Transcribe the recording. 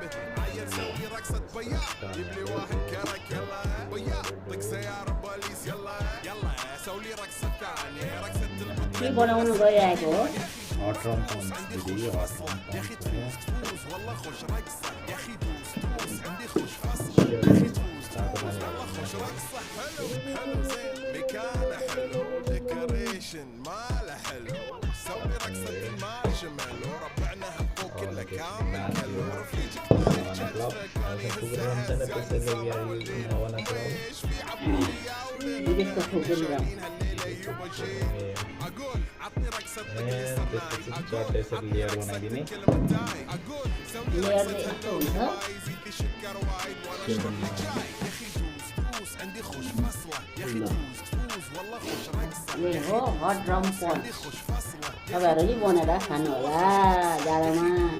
جيبه عيل سوي رقصة بياع جيب لي واحد كرك يلا بياع طق سيارة بوليس يلا يلا سوي رقصة ثانية رقصة البطل ที่บนเอาหนูก็ใหญ่กว่า hot drum sounds video hot drum يا اخي sounds تفوز والله خوش رقصة يا اخي دوس عندي خوش فصل يا اخي تفوز والله خوش رقصة حلو حلو زين مكانه حلو ديكوريشن ماله حلو سوي رقصة المارشميلو وربعنا هبو كله كامل كلو رفيجك طايح جلسك كان يهزها هزة ليش في عبودية Ini bisa program. هالليلة يبا شيء اقول عطني رقصة تقلي and سراي this is short as a layer one gini اقول سوي Layer رقصة itu, هاللون ha? يزيد لي سكر وايد وانا اشرب لي جاي يا اخي دوس عندي خوش فصلة يا اخي دوس والله خوش رقصة Ini ho hot drum pon. عندي خوش فصلة Kabar ini bon ada kan lah, jalan mah.